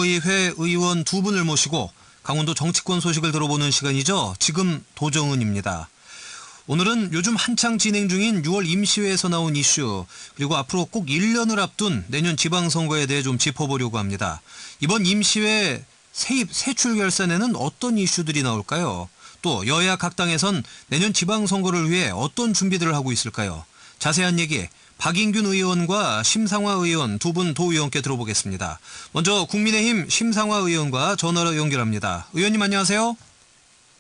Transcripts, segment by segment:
시의회 의원 두 분을 모시고 강원도 정치권 소식을 들어보는 시간이죠. 지금 도정은입니다. 오늘은 요즘 한창 진행 중인 6월 임시회에서 나온 이슈, 그리고 앞으로 꼭 1년을 앞둔 내년 지방선거에 대해 좀 짚어보려고 합니다. 이번 임시회 세입 세출 결산에는 어떤 이슈들이 나올까요? 또 여야 각 당에선 내년 지방선거를 위해 어떤 준비들을 하고 있을까요? 자세한 얘기 박인균 의원과 심상화 의원 두 분 도의원께 들어보겠습니다. 먼저 국민의힘 심상화 의원과 전화로 연결합니다. 의원님 안녕하세요.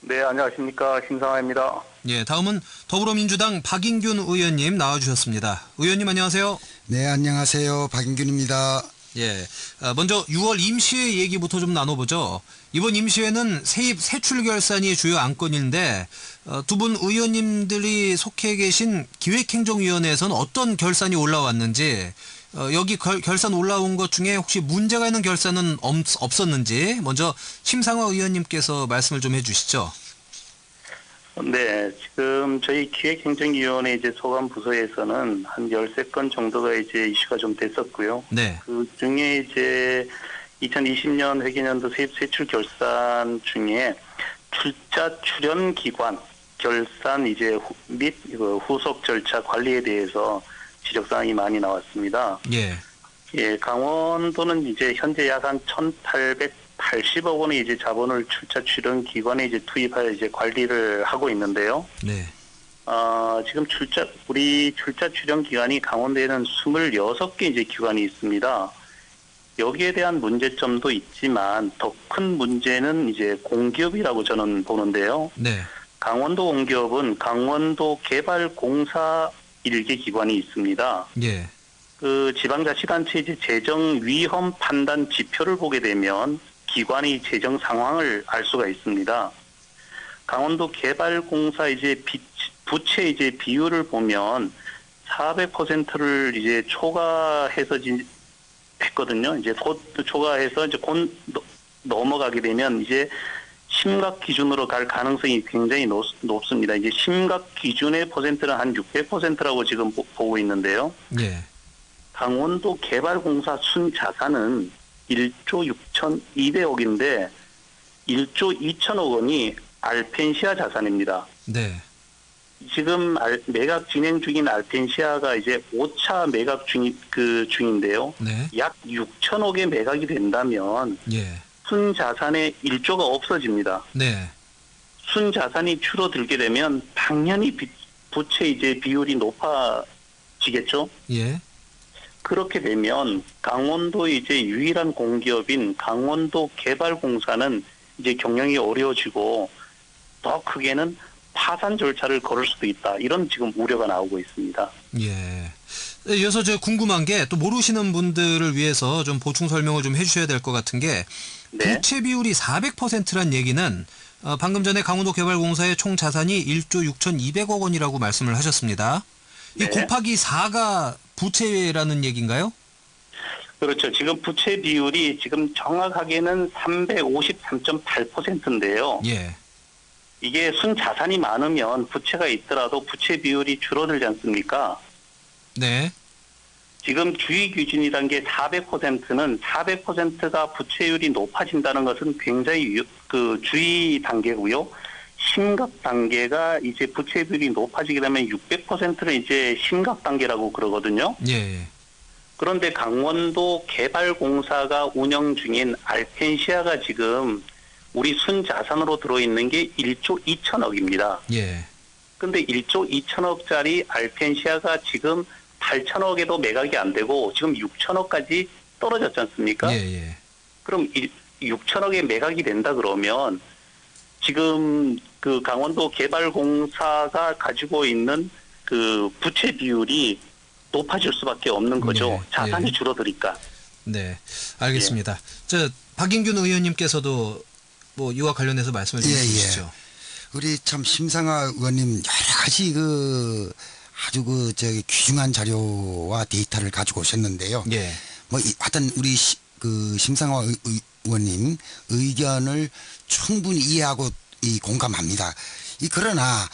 네, 안녕하십니까. 심상화입니다. 예, 다음은 더불어민주당 박인균 의원님 나와주셨습니다. 의원님 안녕하세요. 네, 안녕하세요. 박인균입니다. 예, 먼저 6월 임시회 얘기부터 좀 나눠보죠. 이번 임시회는 세입 세출 결산이 주요 안건인데 두 분 의원님들이 속해 계신 기획행정위원회에서는 어떤 결산이 올라왔는지, 여기 결산 올라온 것 중에 혹시 문제가 있는 결산은 없었는지 먼저 심상화 의원님께서 말씀을 좀 해주시죠. 네, 지금 저희 기획행정위원회 이제 소관 부서에서는 한 13건 정도가 이제 이슈가 좀 됐었고요. 네. 그 중에 이제 2020년 회계연도 세입 세출 결산 중에 출자 출연 기관 결산 이제 및 후속 절차 관리에 대해서 지적 사항이 많이 나왔습니다. 예. 예, 강원도는 이제 현재 약 한 1,880억 원의 이제 자본을 출자 출연 기관에 이제 투입하여 이제 관리를 하고 있는데요. 네. 지금 우리 출자 출연 기관이 강원도에는 26개 이제 기관이 있습니다. 여기에 대한 문제점도 있지만 더 큰 문제는 이제 공기업이라고 저는 보는데요. 네. 강원도 공기업은 강원도 개발공사 일개 기관이 있습니다. 예. 그 지방자치단체 이제 재정 위험 판단 지표를 보게 되면 기관의 재정 상황을 알 수가 있습니다. 강원도 개발공사 이제 부채 이제 비율을 보면 400%를 이제 초과해서 했거든요. 이제 곧 초과해서 이제 곧 넘어가게 되면 이제 심각 기준으로 갈 가능성이 굉장히 높습니다. 이제 심각 기준의 퍼센트는 한 600%라고 지금 보고 있는데요. 예. 강원도 개발공사 순자산은 1조 6,200억인데 1조 2천억 원이 알펜시아 자산입니다. 네. 지금 매각 진행 중인 알펜시아가 이제 5차 매각 중인데요. 네. 약 6천억에 매각이 된다면 예. 순자산의 1조가 없어집니다. 네. 순자산이 줄어들게 되면 당연히 부채 이제 비율이 높아지겠죠. 예. 그렇게 되면 강원도 이제 유일한 공기업인 강원도 개발공사는 이제 경영이 어려워지고 더 크게는 파산 절차를 걸을 수도 있다. 이런 지금 우려가 나오고 있습니다. 예. 이어서 저 궁금한 게 또 모르시는 분들을 위해서 좀 보충 설명을 좀 해주셔야 될 것 같은 게, 네. 부채 비율이 400%란 얘기는 방금 전에 강원도 개발공사의 총 자산이 1조 6,200억 원이라고 말씀을 하셨습니다. 이 네. 곱하기 4가 부채라는 얘기인가요? 그렇죠. 지금 부채 비율이 지금 정확하게는 353.8%인데요. 예. 이게 순자산이 많으면 부채가 있더라도 부채 비율이 줄어들지 않습니까? 네. 지금 주의 기준이란 게 400%는 400%가 부채율이 높아진다는 것은 굉장히 주의 단계고요. 심각 단계가 이제 부채 비율이 높아지게 되면 600%는 이제 심각 단계라고 그러거든요. 예. 그런데 강원도 개발공사가 운영 중인 알펜시아가 지금 우리 순자산으로 들어있는 게 1조 2천억입니다. 예. 근데 1조 2천억짜리 알펜시아가 지금 8천억에도 매각이 안 되고 지금 6천억까지 떨어졌지 않습니까? 예. 그럼 6천억에 매각이 된다 그러면 지금 그 강원도 개발공사가 가지고 있는 그 부채 비율이 높아질 수밖에 없는 거죠. 예. 자산이 줄어드니까. 네. 알겠습니다. 저 박인균 의원님께서도 뭐 이와 관련해서 말씀을 좀 해주시죠. 우리 참 심상화 의원님 여러 가지 아주 귀중한 자료와 데이터를 가지고 오셨는데요. 예. 뭐 하여튼 우리 심상화 의원님 의견을 충분히 이해하고 공감합니다. 그러나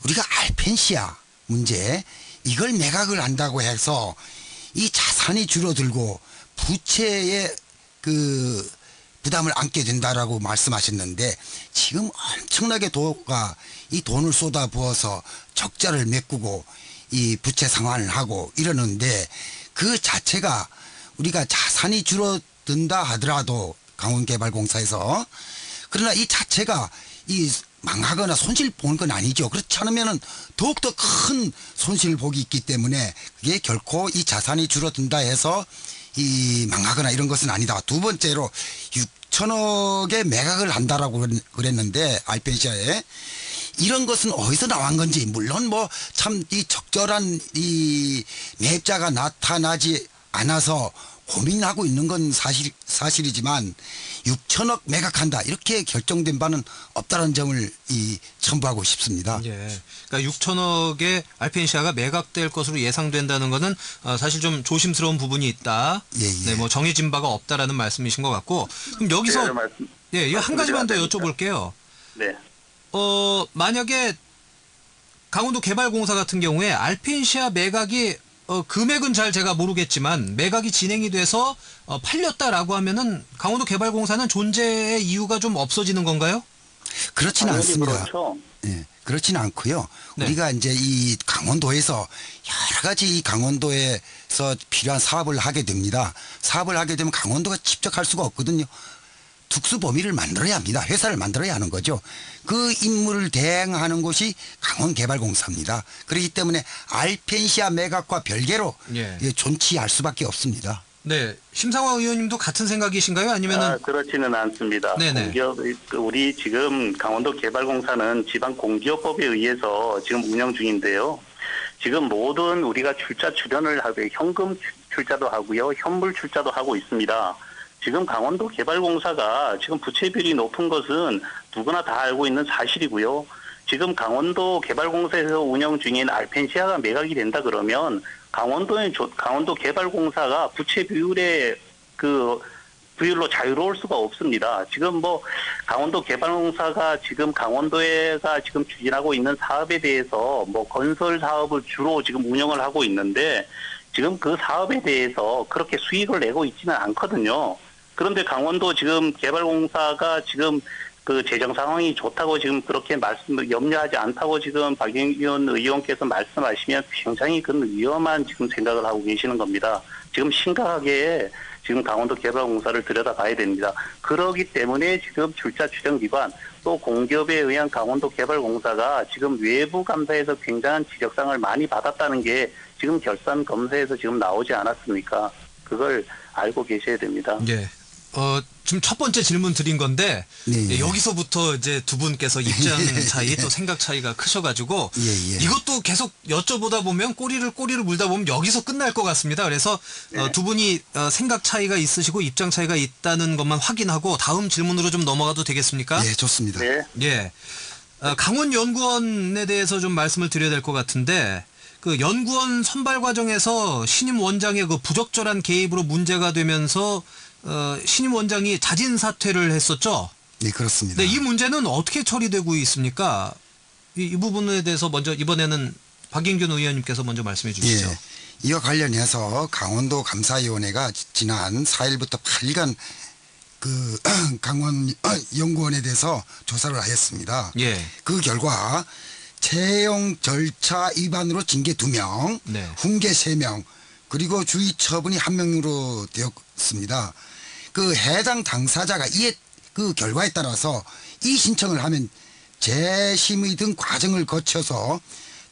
우리가 알펜시아 문제 이걸 매각을 한다고 해서 이 자산이 줄어들고 부채의 부담을 안게 된다라고 말씀하셨는데 지금 엄청나게 도가 이 돈을 쏟아 부어서 적자를 메꾸고 이 부채 상환을 하고 이러는데 그 자체가 우리가 자산이 줄어든다 하더라도 강원개발공사에서 그러나 이 자체가 이 망하거나 손실 보는 건 아니죠. 그렇지 않으면은 더욱더 큰 손실을 보기 있기 때문에 그게 결코 이 자산이 줄어든다 해서 이 망하거나 이런 것은 아니다. 두 번째로 6천억의 매각을 한다라고 그랬는데 알펜시아에 이런 것은 어디서 나온 건지 물론 뭐 참 이 적절한 이 매입자가 나타나지 않아서 고민하고 있는 건 사실이지만 6천억 매각한다 이렇게 결정된 바는 없다는 점을 첨부하고 싶습니다. 예. 그러니까 6천억의 알펜시아가 매각될 것으로 예상된다는 것은 사실 좀 조심스러운 부분이 있다. 예, 예. 네, 뭐 정해진 바가 없다라는 말씀이신 것 같고 그럼 여기서 예, 한 가지만 더 여쭤볼게요. 네. 만약에 강원도 개발공사 같은 경우에 알펜시아 매각이 금액은 잘 제가 모르겠지만 매각이 진행이 돼서 팔렸다라고 하면은 강원도 개발공사는 존재의 이유가 좀 없어지는 건가요? 그렇지는 않습니다. 그렇죠. 예, 그렇지는 않고요. 네. 우리가 이제 이 강원도에서 여러 가지 이 강원도에서 필요한 사업을 하게 됩니다. 사업을 하게 되면 강원도가 직접 할 수가 없거든요. 특수 범위를 만들어야 합니다. 회사를 만들어야 하는 거죠. 그 임무를 대행하는 곳이 강원개발공사입니다. 그렇기 때문에 알펜시아 매각과 별개로 예. 존치할 수밖에 없습니다. 네, 심상화 의원님도 같은 생각이신가요? 아니면은 그렇지는 않습니다. 네네. 공기업, 우리 지금 강원도 개발공사는 지방 공기업법에 의해서 지금 운영 중인데요. 지금 모든 우리가 출자 출연을 하고 현금 출자도 하고요, 현물 출자도 하고 있습니다. 지금 강원도 개발공사가 지금 부채 비율이 높은 것은 누구나 다 알고 있는 사실이고요. 지금 강원도 개발공사에서 운영 중인 알펜시아가 매각이 된다 그러면 강원도 개발공사가 부채 비율의 비율로 자유로울 수가 없습니다. 지금 뭐 강원도 개발공사가 지금 강원도에가 지금 추진하고 있는 사업에 대해서 뭐 건설 사업을 주로 지금 운영을 하고 있는데 지금 그 사업에 대해서 그렇게 수익을 내고 있지는 않거든요. 그런데 강원도 지금 개발공사가 지금 그 재정 상황이 좋다고 지금 그렇게 염려하지 않다고 지금 박영현 의원께서 말씀하시면 굉장히 그 위험한 지금 생각을 하고 계시는 겁니다. 지금 심각하게 지금 강원도 개발공사를 들여다봐야 됩니다. 그러기 때문에 지금 출자 추정기관 또 공기업에 의한 강원도 개발공사가 지금 외부 감사에서 굉장한 지적상을 많이 받았다는 게 지금 결산 검사에서 지금 나오지 않았습니까? 그걸 알고 계셔야 됩니다. 예. 지금 첫 번째 질문 드린 건데 네. 여기서부터 이제 두 분께서 입장 차이 또 생각 차이가 크셔가지고 예. 이것도 계속 여쭤보다 보면 꼬리를 물다 보면 여기서 끝날 것 같습니다. 그래서 두 분이 생각 차이가 있으시고 입장 차이가 있다는 것만 확인하고 다음 질문으로 좀 넘어가도 되겠습니까? 예, 좋습니다. 네. 예. 강원연구원에 대해서 좀 말씀을 드려야 될 것 같은데 그 연구원 선발 과정에서 신임 원장의 그 부적절한 개입으로 문제가 되면서 신임 원장이 자진 사퇴를 했었죠. 네, 그렇습니다. 네, 이 문제는 어떻게 처리되고 있습니까? 이 부분에 대해서 먼저 이번에는 박영균 의원님께서 먼저 말씀해 주시죠. 예. 이와 관련해서 강원도 감사위원회가 지난 4일부터 8일간 그 강원 연구원에 대해서 조사를 하였습니다. 예. 그 결과 채용 절차 위반으로 징계 2명, 네. 훈계 3명, 그리고 주의 처분이 1명으로 되었습니다. 그 해당 당사자가 이에 그 결과에 따라서 이 신청을 하면 재심의 등 과정을 거쳐서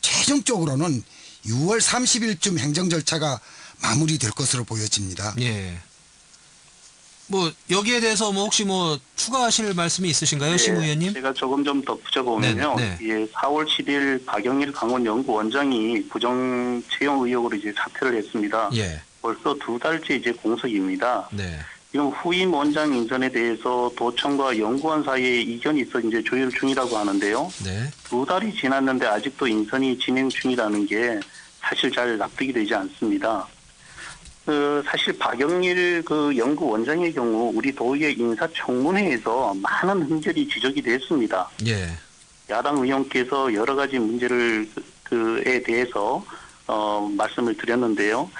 최종적으로는 6월 30일쯤 행정 절차가 마무리될 것으로 보여집니다. 예. 뭐 여기에 대해서 뭐 혹시 뭐 추가하실 말씀이 있으신가요, 심 의원님? 제가 조금 좀 덧붙여 보면요. 네. 예, 4월 7일 박영일 강원연구원장이 부정 채용 의혹으로 이제 사퇴를 했습니다. 예. 벌써 2달째 이제 공석입니다. 네. 지금 후임 원장 인선에 대해서 도청과 연구원 사이에 이견이 있어 이제 조율 중이라고 하는데요. 네. 2달이 지났는데 아직도 인선이 진행 중이라는 게 사실 잘 납득이 되지 않습니다. 사실 박영일 그 연구원장의 경우 우리 도의회 인사청문회에서 많은 흔적이 지적이 됐습니다. 예. 야당 의원께서 여러 가지 문제를 그에 대해서 말씀을 드렸는데요.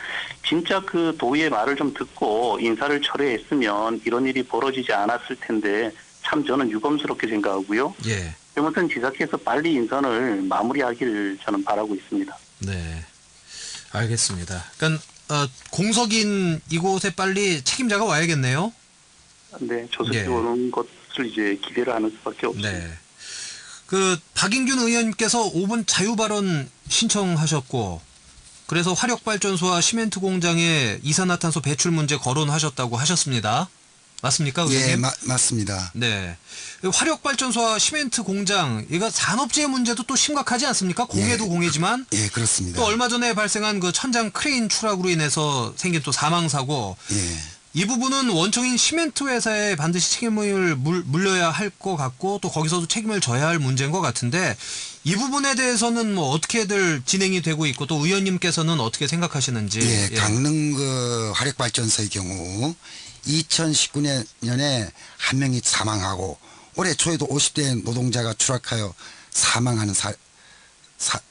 진짜 그 도의의 말을 좀 듣고 인사를 철회했으면 이런 일이 벌어지지 않았을 텐데 참 저는 유감스럽게 생각하고요. 예. 대무선 지사께서 빨리 인선을 마무리하기를 저는 바라고 있습니다. 네. 알겠습니다. 그러니까 공석인 이곳에 빨리 책임자가 와야겠네요. 네, 조속히 예. 오는 것을 이제 기대를 하는 수밖에 없습니다. 네. 그 박인균 의원님께서 5분 자유 발언 신청하셨고 그래서 화력발전소와 시멘트 공장의 이산화탄소 배출 문제 거론하셨다고 하셨습니다. 맞습니까, 의원님? 예, 맞습니다. 네. 화력발전소와 시멘트 공장, 이거 산업재해 문제도 또 심각하지 않습니까? 공해도 예. 공해지만 예, 그렇습니다. 또 얼마 전에 발생한 그 천장 크레인 추락으로 인해서 생긴 또 사망 사고, 예. 이 부분은 원청인 시멘트 회사에 반드시 책임을 물려야 할 것 같고 또 거기서도 책임을 져야 할 문제인 것 같은데 이 부분에 대해서는 뭐 어떻게들 진행이 되고 있고 또 의원님께서는 어떻게 생각하시는지. 예, 강릉 그 화력발전소의 경우 2019년에 한 명이 사망하고 올해 초에도 50대 노동자가 추락하여 사망하는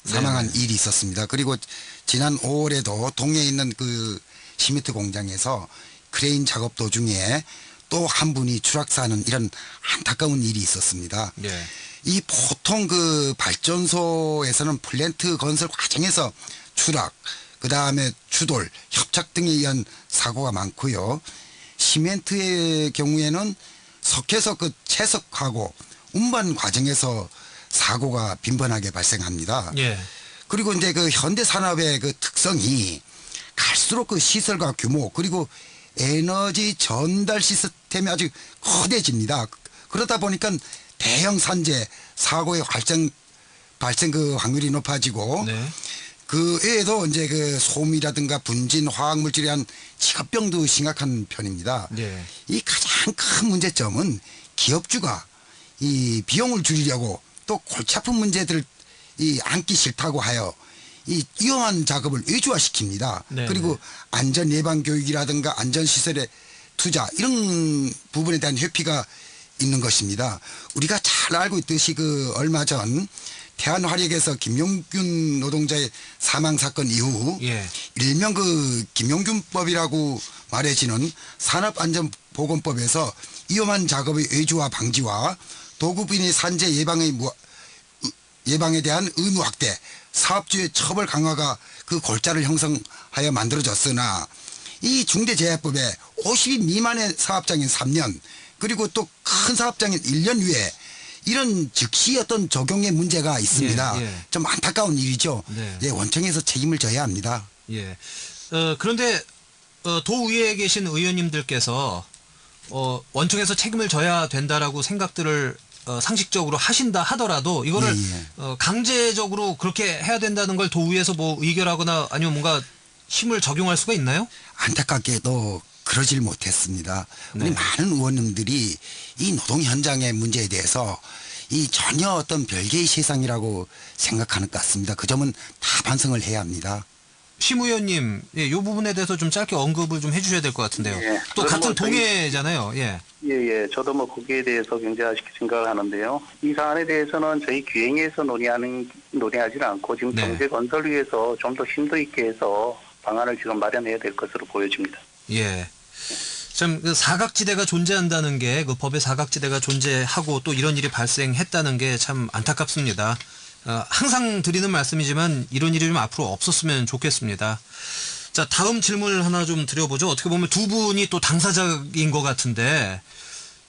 사망한 일이 있었습니다. 그리고 지난 5월에도 동해에 있는 그 시멘트 공장에서 크레인 작업 도중에 또 한 분이 추락사는 이런 안타까운 일이 있었습니다. 예. 이 보통 그 발전소에서는 플랜트 건설 과정에서 추락, 그 다음에 추돌, 협착 등에 의한 사고가 많고요. 시멘트의 경우에는 석회서 그 채석하고 운반 과정에서 사고가 빈번하게 발생합니다. 예. 그리고 이제 그 현대 산업의 그 특성이 갈수록 그 시설과 규모 그리고 에너지 전달 시스템이 아주 커져집니다. 그러다 보니까 대형 산재 사고의 발생 그 확률이 높아지고 네. 그 외에도 이제 그 소음이라든가 분진 화학물질에 의한 직업병도 심각한 편입니다. 예. 이 가장 큰 문제점은 기업주가 이 비용을 줄이려고 또 골치 아픈 문제들을 이 안기 싫다고 하여 이 위험한 작업을 외주화시킵니다. 네, 그리고 네. 안전 예방 교육이라든가 안전 시설의 투자 이런 부분에 대한 회피가 있는 것입니다. 우리가 잘 알고 있듯이 그 얼마 전 태안화력에서 김용균 노동자의 사망 사건 이후 예. 일명 그 김용균법이라고 말해지는 산업안전보건법에서 위험한 작업의 외주화 방지와 도급인의 산재 예방에 대한 의무 확대, 사업주의 처벌 강화가 그 골자를 형성하여 만들어졌으나 이 중대재해법에 50인 미만의 사업장인 3년 그리고 또 큰 사업장인 1년 후에 이런 즉시 어떤 적용의 문제가 있습니다. 예, 예. 좀 안타까운 일이죠. 네. 예, 원청에서 책임을 져야 합니다. 예. 그런데 도의회에 계신 의원님들께서 원청에서 책임을 져야 된다라고 생각들을 상식적으로 하신다 하더라도 이거를 예. 강제적으로 그렇게 해야 된다는 걸 도의회에서 뭐 의결하거나 아니면 뭔가 힘을 적용할 수가 있나요? 안타깝게도 그러질 못했습니다. 네. 우리 많은 의원님들이 이 노동 현장의 문제에 대해서 이 전혀 어떤 별개의 세상이라고 생각하는 것 같습니다. 그 점은 다 반성을 해야 합니다. 심 의원님, 예, 이 부분에 대해서 좀 짧게 언급을 좀 해주셔야 될 것 같은데요. 예. 또 저는 같은 뭐 저희- 동해잖아요. 예. 예. 저도 뭐 거기에 대해서 굉장히 아쉽게 생각을 하는데요. 이 사안에 대해서는 저희 기행에서 논의하지는 않고 지금 네. 경제건설위에서 좀 더 심도 있게 해서 방안을 지금 마련해야 될 것으로 보여집니다. 예. 참, 그 사각지대가 존재한다는 게, 그 법의 사각지대가 존재하고 또 이런 일이 발생했다는 게 참 안타깝습니다. 항상 드리는 말씀이지만 이런 일이 좀 앞으로 없었으면 좋겠습니다. 자, 다음 질문을 하나 좀 드려보죠. 어떻게 보면 두 분이 또 당사자인 것 같은데,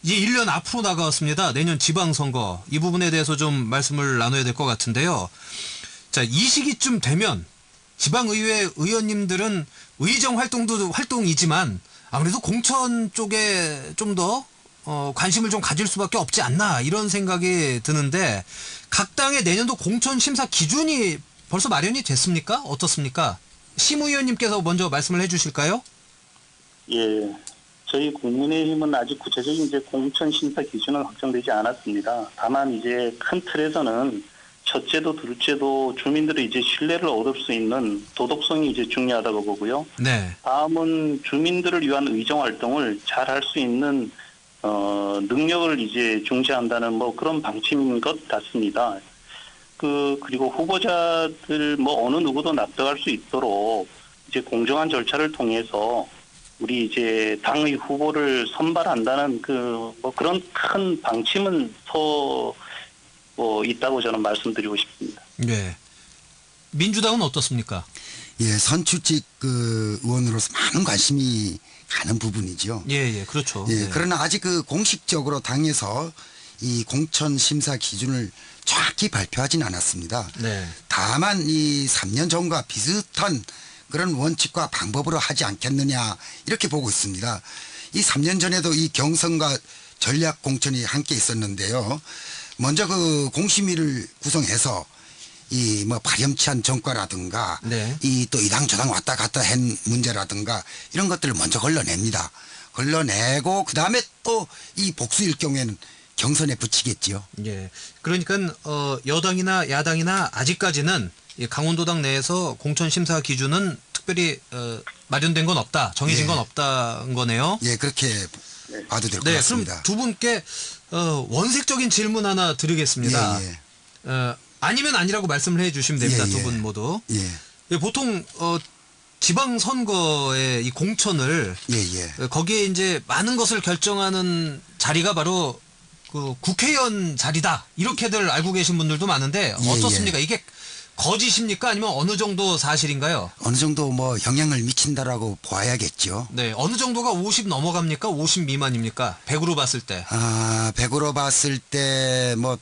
이제 1년 앞으로 나가왔습니다. 내년 지방선거. 이 부분에 대해서 좀 말씀을 나눠야 될 것 같은데요. 자, 이 시기쯤 되면 지방의회 의원님들은 의정 활동도 활동이지만 아무래도 공천 쪽에 좀 더 관심을 좀 가질 수밖에 없지 않나 이런 생각이 드는데 각 당의 내년도 공천 심사 기준이 벌써 마련이 됐습니까? 어떻습니까? 심 의원님께서 먼저 말씀을 해주실까요? 예. 저희 국민의힘은 아직 구체적인 이제 공천 심사 기준은 확정되지 않았습니다. 다만 이제 큰 틀에서는 첫째도 둘째도 주민들의 이제 신뢰를 얻을 수 있는 도덕성이 이제 중요하다고 보고요. 네. 다음은 주민들을 위한 의정 활동을 잘 할 수 있는 능력을 이제 중시한다는 뭐 그런 방침인 것 같습니다. 그리고 후보자들 뭐 어느 누구도 납득할 수 있도록 이제 공정한 절차를 통해서 우리 이제 당의 후보를 선발한다는 뭐 그런 큰 방침은 있다고 저는 말씀드리고 싶습니다. 네. 민주당은 어떻습니까? 예, 선출직 의원으로서 많은 관심이 가는 부분이죠. 예, 그렇죠. 예, 네. 그러나 아직 공식적으로 당에서 이 공천 심사 기준을 정확히 발표하진 않았습니다. 네. 다만 이 3년 전과 비슷한 그런 원칙과 방법으로 하지 않겠느냐 이렇게 보고 있습니다. 이 3년 전에도 이 경선과 전략 공천이 함께 있었는데요. 먼저 공심위를 구성해서 이 뭐 파렴치한 정과라든가 네. 이 또 이당 저당 왔다 갔다 한 문제라든가 이런 것들을 먼저 걸러냅니다. 걸러내고 그다음에 또 이 복수일 경우에는 경선에 붙이겠지요. 예. 그러니까 여당이나 야당이나 아직까지는 이 강원도당 내에서 공천 심사 기준은 특별히 마련된 건 없다, 정해진 예. 건 없다는 거네요. 예, 그렇게 봐도 될 것 네, 같습니다. 그럼 두 분께 원색적인 질문 하나 드리겠습니다. 예, 예. 아니면 아니라고 말씀을 해주시면 됩니다. 예, 두 예. 분 모두. 예, 예, 보통 지방선거의 이 공천을 예. 거기에 이제 많은 것을 결정하는 자리가 바로 그 국회의원 자리다 이렇게들 알고 계신 분들도 많은데 예, 어떻습니까? 이게 거짓입니까? 아니면 어느 정도 사실인가요? 어느 정도 뭐 영향을 미친다라고 봐야겠죠. 네, 어느 정도가 50 넘어갑니까? 50 미만입니까? 100으로 봤을 때. 100으로 봤을 때 뭐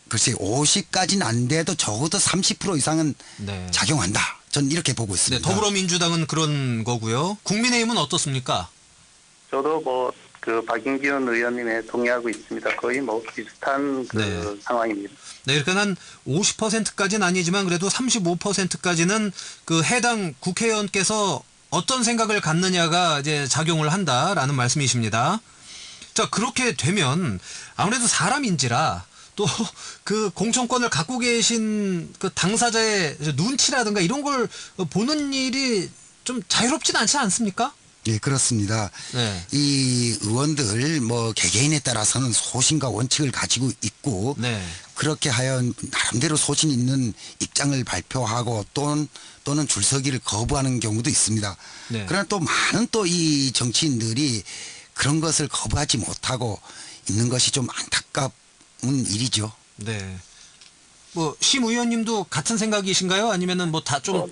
글쎄 50까지는 안 돼도 적어도 30% 이상은 네. 작용한다. 전 이렇게 보고 네, 있습니다. 더불어민주당은 그런 거고요. 국민의힘은 어떻습니까? 저도 박인기현 의원님에 동의하고 있습니다. 거의 뭐 비슷한 네. 상황입니다. 네, 그러니까 한 50%까지는 아니지만 그래도 35%까지는 그 해당 국회의원께서 어떤 생각을 갖느냐가 이제 작용을 한다라는 말씀이십니다. 자, 그렇게 되면 아무래도 사람인지라 또 그 공천권을 갖고 계신 그 당사자의 눈치라든가 이런 걸 보는 일이 좀 자유롭진 않지 않습니까? 예, 그렇습니다. 네. 이 의원들 뭐 개개인에 따라서는 소신과 원칙을 가지고 있고 네. 그렇게 하여 나름대로 소신 있는 입장을 발표하고 또는 줄서기를 거부하는 경우도 있습니다. 네. 그러나 또 많은 또 이 정치인들이 그런 것을 거부하지 못하고 있는 것이 좀 안타까운 일이죠. 네. 뭐 심 의원님도 같은 생각이신가요? 아니면은 뭐 다 좀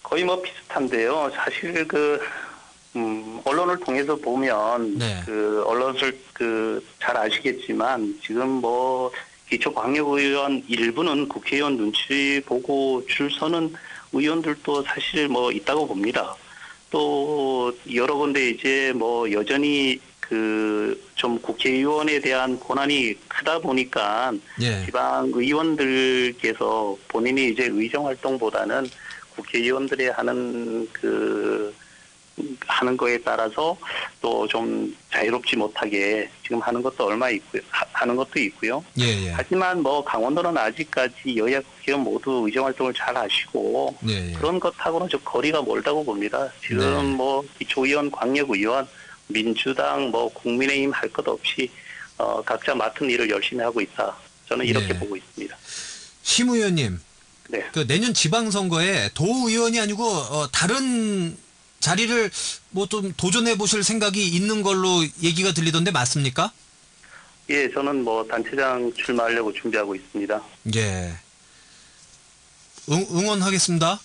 거의 뭐 비슷한데요. 사실 언론을 통해서 보면 네. 언론을 잘 아시겠지만 지금 뭐 기초광역의원 일부는 국회의원 눈치 보고 줄 서는 의원들도 사실 뭐 있다고 봅니다. 또 여러 군데 이제 뭐 여전히 좀 국회의원에 대한 권한이 크다 보니까 예. 지방 의원들께서 본인이 이제 의정 활동보다는 국회의원들이 하는 거에 따라서 또 좀 자유롭지 못하게 지금 하는 것도 하는 것도 있고요. 예. 하지만 뭐 강원도는 아직까지 여야 국회의원 모두 의정 활동을 잘 하시고 예. 그런 것하고는 좀 거리가 멀다고 봅니다. 지금 네. 뭐 기초의원, 광역의원, 민주당, 뭐 국민의힘 할 것 없이 각자 맡은 일을 열심히 하고 있다. 저는 이렇게 네. 보고 있습니다. 심 의원님, 네. 그 내년 지방선거에 도의원이 아니고 다른 자리를 뭐 좀 도전해 보실 생각이 있는 걸로 얘기가 들리던데 맞습니까? 예, 저는 뭐 단체장 출마하려고 준비하고 있습니다. 예. 응원하겠습니다.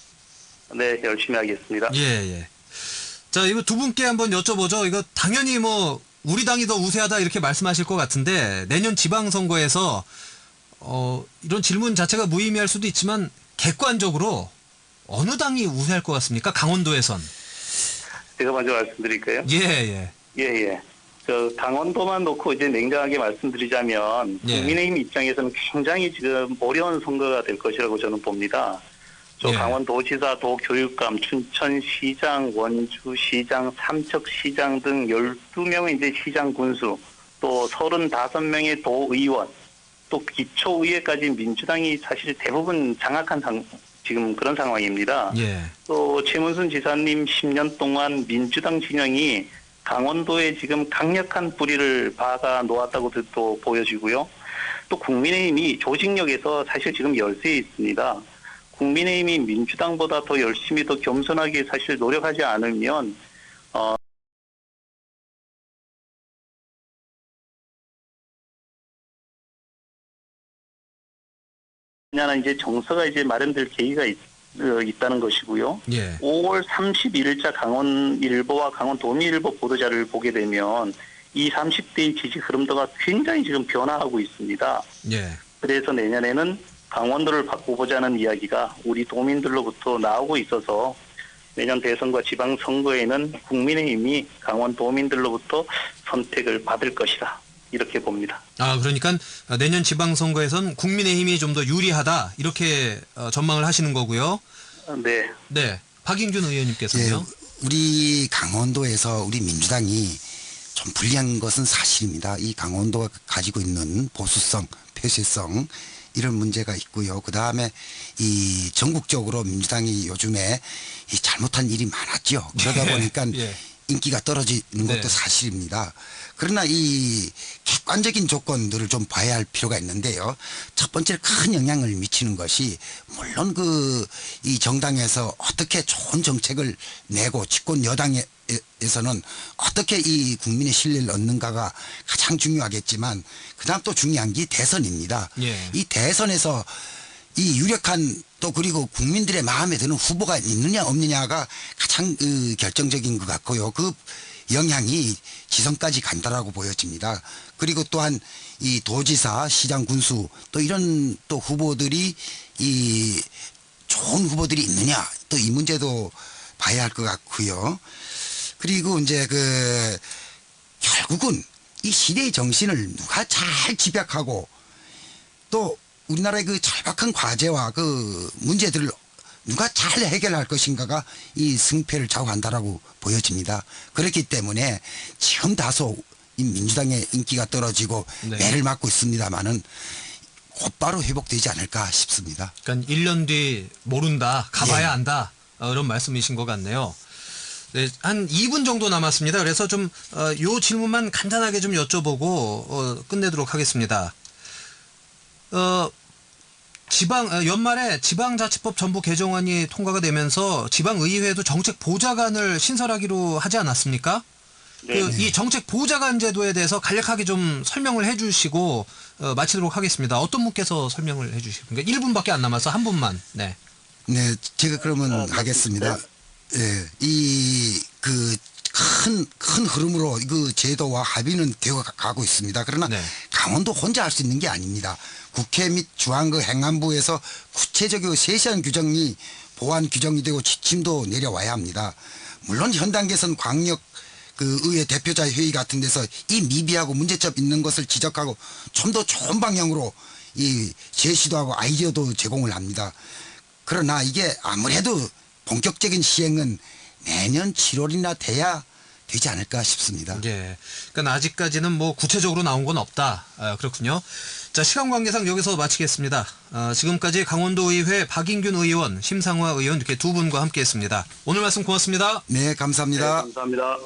네, 열심히 하겠습니다. 예. 자, 이거 두 분께 한번 여쭤보죠. 이거 당연히 뭐 우리 당이 더 우세하다 이렇게 말씀하실 것 같은데 내년 지방선거에서 이런 질문 자체가 무의미할 수도 있지만 객관적으로 어느 당이 우세할 것 같습니까? 강원도에선. 제가 먼저 말씀드릴까요? 예. 예. 강원도만 놓고 이제 냉정하게 말씀드리자면 예. 국민의힘 입장에서는 굉장히 지금 어려운 선거가 될 것이라고 저는 봅니다. 예. 강원도지사, 도교육감, 춘천시장, 원주시장, 삼척시장 등 12명의 이제 시장 군수, 또 35명의 도의원, 또 기초의회까지 민주당이 사실 대부분 장악한 지금 그런 상황입니다. 예. 또 최문순 지사님 10년 동안 민주당 진영이 강원도에 지금 강력한 뿌리를 박아 놓았다고 또 보여지고요. 또 국민의힘이 조직력에서 사실 지금 열세에 있습니다. 국민의힘이 민주당보다 더 열심히 더 겸손하게 사실 노력하지 않으면 냐는 이제 정서가 이제 마련될 계기가 있다는 것이고요. 예. 5월 31일자 강원일보와 강원도민일보 보도자를 보게 되면 이 30대의 지지 흐름도가 굉장히 지금 변화하고 있습니다. 예. 그래서 내년에는 강원도를 바꿔보자는 이야기가 우리 도민들로부터 나오고 있어서 내년 대선과 지방선거에는 국민의힘이 강원도민들로부터 선택을 받을 것이다. 이렇게 봅니다. 아, 그러니까 내년 지방선거에선 국민의힘이 좀 더 유리하다 이렇게 전망을 하시는 거고요. 네. 네, 박인균 의원님께서요. 예, 우리 강원도에서 우리 민주당이 좀 불리한 것은 사실입니다. 이 강원도가 가지고 있는 보수성, 폐쇄성 이런 문제가 있고요. 그 다음에 이 전국적으로 민주당이 요즘에 이 잘못한 일이 많았죠. 그러다 보니까 예. 인기가 떨어지는 것도 네. 사실입니다. 그러나 이 객관적인 조건들을 좀 봐야 할 필요가 있는데요. 첫 번째 큰 영향을 미치는 것이 물론 이 정당에서 어떻게 좋은 정책을 내고 집권 여당에서는 어떻게 이 국민의 신뢰를 얻는가가 가장 중요하겠지만 그다음 또 중요한 게 대선입니다. 예. 이 대선에서 이 유력한 또 그리고 국민들의 마음에 드는 후보가 있느냐 없느냐가 가장 결정적인 것 같고요. 그 영향이 지선까지 간다라고 보여집니다. 그리고 또한 이 도지사, 시장, 군수 또 이런 또 후보들이 이 좋은 후보들이 있느냐 또 이 문제도 봐야 할 것 같고요. 그리고 이제 결국은 이 시대의 정신을 누가 잘 집약하고 또 우리나라의 그 절박한 과제와 그 문제들을 누가 잘 해결할 것인가가 이 승패를 좌우한다라고 보여집니다. 그렇기 때문에 지금 다소 이 민주당의 인기가 떨어지고 네. 매를 맞고 있습니다만은 곧바로 회복되지 않을까 싶습니다. 그러니까 1년 뒤 모른다, 가봐야 예. 안다 이런 말씀이신 것 같네요. 네, 한 2분 정도 남았습니다. 그래서 좀 요 질문만 간단하게 좀 여쭤보고 끝내도록 하겠습니다. 연말에 지방자치법 전부 개정안이 통과가 되면서 지방의회도 정책 보좌관을 신설하기로 하지 않았습니까? 네. 이 정책 보좌관 제도에 대해서 간략하게 좀 설명을 해주시고 마치도록 하겠습니다. 어떤 분께서 설명을 해주실까요? 1분밖에 안 남아서 한 분만. 네. 네, 제가 그러면 하겠습니다. 예, 큰 흐름으로 그 제도와 합의는 되어 가고 있습니다. 그러나 네. 강원도 혼자 할 수 있는 게 아닙니다. 국회 및 중앙 행안부에서 구체적이고 세세한 규정이 보완 규정이 되고 지침도 내려와야 합니다. 물론 현 단계에서는 광역 의회 대표자 회의 같은 데서 이 미비하고 문제점 있는 것을 지적하고 좀 더 좋은 방향으로 이 제시도 하고 아이디어도 제공을 합니다. 그러나 이게 아무래도 본격적인 시행은 내년 7월이나 돼야 되지 않을까 싶습니다. 예. 그러니까 아직까지는 뭐 구체적으로 나온 건 없다. 그렇군요. 자, 시간 관계상 여기서 마치겠습니다. 지금까지 강원도의회 박인균 의원, 심상화 의원 이렇게 두 분과 함께했습니다. 오늘 말씀 고맙습니다. 네, 감사합니다. 네, 감사합니다.